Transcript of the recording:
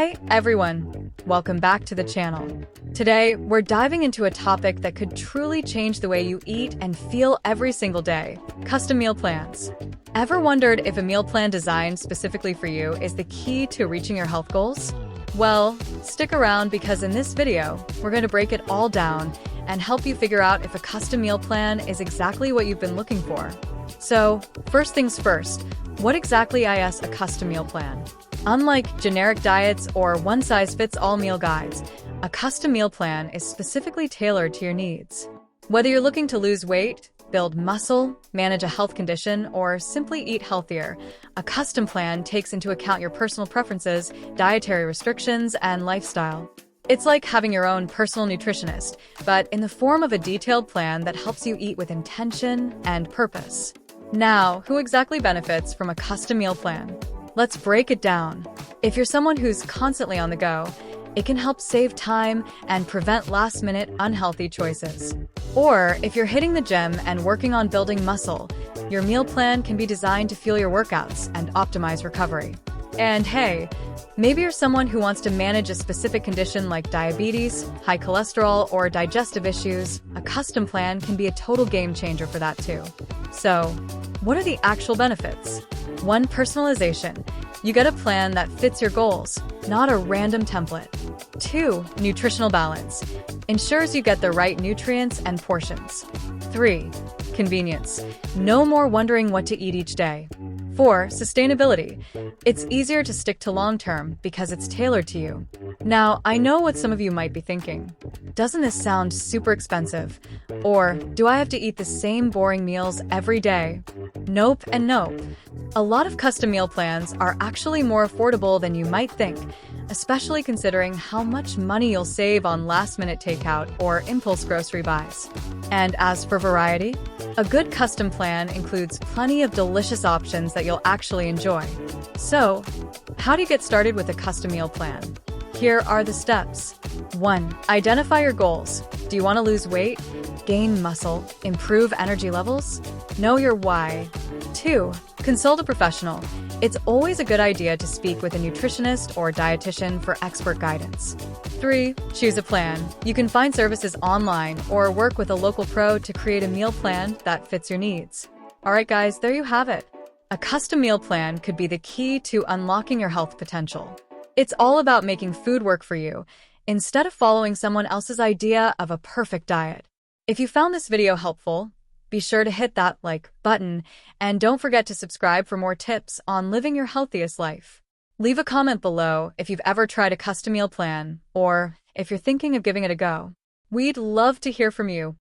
Hey everyone, welcome back to the channel. Today, we're diving into a topic that could truly change the way you eat and feel every single day: custom meal plans. Ever wondered if a meal plan designed specifically for you is the key to reaching your health goals? Well, stick around because in this video, we're going to break it all down and help you figure out if a custom meal plan is exactly what you've been looking for. So, first things first, what exactly is a custom meal plan? Unlike generic diets or one-size-fits-all meal guides, a custom meal plan is specifically tailored to your needs. Whether you're looking to lose weight, build muscle, manage a health condition, or simply eat healthier, a custom plan takes into account your personal preferences, dietary restrictions, and lifestyle. It's like having your own personal nutritionist, but in the form of a detailed plan that helps you eat with intention and purpose. Now, who exactly benefits from a custom meal plan? Let's break it down. If you're someone who's constantly on the go, it can help save time and prevent last-minute unhealthy choices. Or if you're hitting the gym and working on building muscle, your meal plan can be designed to fuel your workouts and optimize recovery. And hey, maybe you're someone who wants to manage a specific condition like diabetes, high cholesterol, or digestive issues. A custom plan can be a total game changer for that too. So, what are the actual benefits? 1. Personalization. You get a plan that fits your goals, not a random template. 2. Nutritional balance. Ensures you get the right nutrients and portions. 3. Convenience. No more wondering what to eat each day. 4. Sustainability. It's easier to stick to long-term because it's tailored to you. Now, I know what some of you might be thinking. Doesn't this sound super expensive? Or, do I have to eat the same boring meals every day? Nope and nope. A lot of custom meal plans are actually more affordable than you might think, especially considering how much money you'll save on last-minute takeout or impulse grocery buys. And as for variety, a good custom plan includes plenty of delicious options that you'll actually enjoy. So, how do you get started with a custom meal plan? Here are the steps. 1. Identify your goals. Do you want to lose weight, gain muscle, improve energy levels? Know your why. 2. Consult a professional. It's always a good idea to speak with a nutritionist or dietitian for expert guidance. 3. Choose a plan. You can find services online or work with a local pro to create a meal plan that fits your needs. Alright guys, there you have it. A custom meal plan could be the key to unlocking your health potential. It's all about making food work for you, instead of following someone else's idea of a perfect diet. If you found this video helpful, be sure to hit that like button, and don't forget to subscribe for more tips on living your healthiest life. Leave a comment below if you've ever tried a custom meal plan, or if you're thinking of giving it a go. We'd love to hear from you.